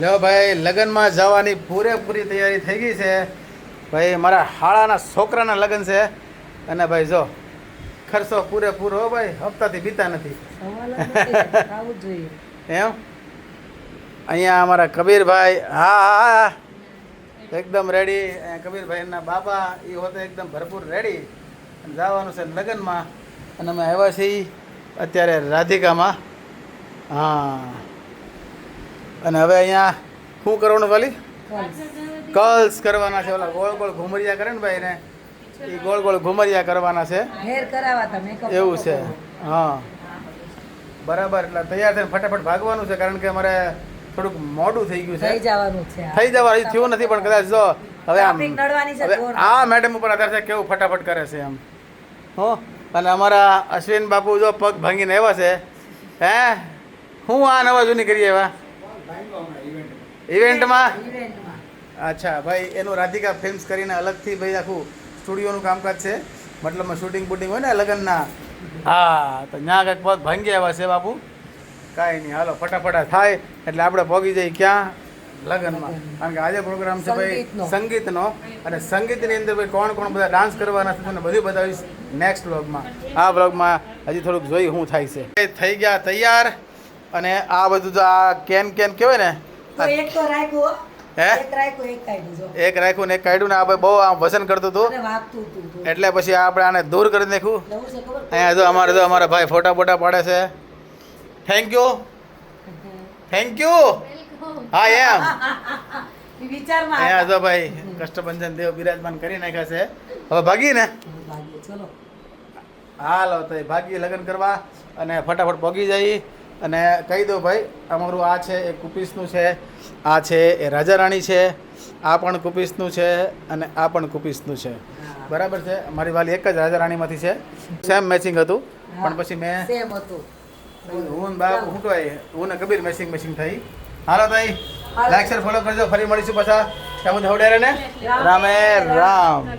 જો ભાઈ લગ્નમાં જવાની પૂરેપૂરી તૈયારી થઈ ગઈ છે ભાઈ. મારા હાળાના છોકરાના લગ્ન છે અને ભાઈ જો ખર્ચો પૂરેપૂરો હો ભાઈ, હપ્તાથી બીતા નથી એમ. અહીંયા અમારા કબીરભાઈ, હા હા હા એકદમ રેડી. કબીરભાઈના બાપા એ હોતે એકદમ ભરપૂર રેડી. જવાનું છે લગ્નમાં અને અમે આવ્યા છીએ અત્યારે રાધિકામાં. હા, અને હવે અહીંયા શું કરવાનું વાલી? કર્લ્સ કરવાના છે. ઓલા ગોળ ગોળ ઘુમરિયા કરે ને ભાઈ ને, એ ગોળ ગોળ ઘુમરિયા કરવાના છે. એવું છે? હા બરાબર. એટલે તૈયાર થઈને ફટાફટ ભાગવાનું છે કારણ કે અમારે થોડુંક મોડું થઈ ગયું છે. થઈ જવાનું થયું નથી પણ કદાચ જો હવે આ મેડમ ઉપર આધાર છે કેવું ફટાફટ કરે છે એમ. હો, અને અમારા અશ્વિન બાપુ જો પગ ભાંગીને આવ્યા છે. હે હું આ નવા જૂની કરીએ એવા ઇવેન્ટમાં. અચ્છા ભાઈ, એનું રાધિકા ફિલ્મ્સ કરીને અલગથી ભાઈ આખું સ્ટુડિયોનું કામકાજ છે, મતલબમાં શૂટિંગ બૂટિંગ હોય ને લગ્નના. હા, તો ત્યાં કંઈક પગ ભાંગી આવ્યા છે બાપુ. કાંઈ નહીં, હાલો ફટાફટ થાય એટલે આપણે પહોંચી જઈએ ક્યાં? લગ્નમાં. કારણ કે આજે પ્રોગ્રામ છે ભાઈ સંગીતનો, અને સંગીતની અંદર ભાઈ કોણ કોણ બધા ડાન્સ કરવાના છે તમને બધું બતાવીશ નેક્સ્ટ વ્લોગમાં. આ વ્લોગમાં હજી થોડુંક જોઈ શું થાય છે. થઈ ગયા તૈયાર, અને આ બધું તો આ કેન કહેવાય ને, એક રાખ્યું ને એક કાઢ્યું ને. આ ભાઈ બહુ આમ વસન કરતું હતું એટલે પછી આપણે આને દૂર કરી નાખ્યું. અહીંયા જો અમારા ભાઈ ફોટા પાડે છે. Thank you. હા એમ. અહીંયા જો ભાઈ કષ્ટભંજન દેવ બિરાજમાન કરી નાખ્યા છે. હવે ભાગી ને, હાલો તો ભાગી લગ્ન કરવા અને ફટાફટ પહોંચી જઈએ. અને કહી દો ભાઈ, અમારું આ છે એ કુપીસનું છે, આ છે એ રાજા રાણી છે, આ પણ કુપીસનું છે અને આ પણ કુપીસનું છે. બરાબર છે. મારી વાલી એક જ રાજા રાણીમાંથી છે. સેમ મેચિંગ હતું પણ પછી મેં હું બાપ શું કહેવાય, હું ને કબીર મેચિંગ થઈ. હાલો ભાઈ, લાઈક શેર ફોલો કરજો. ફરી મળીશું પાછા. રામે રામ.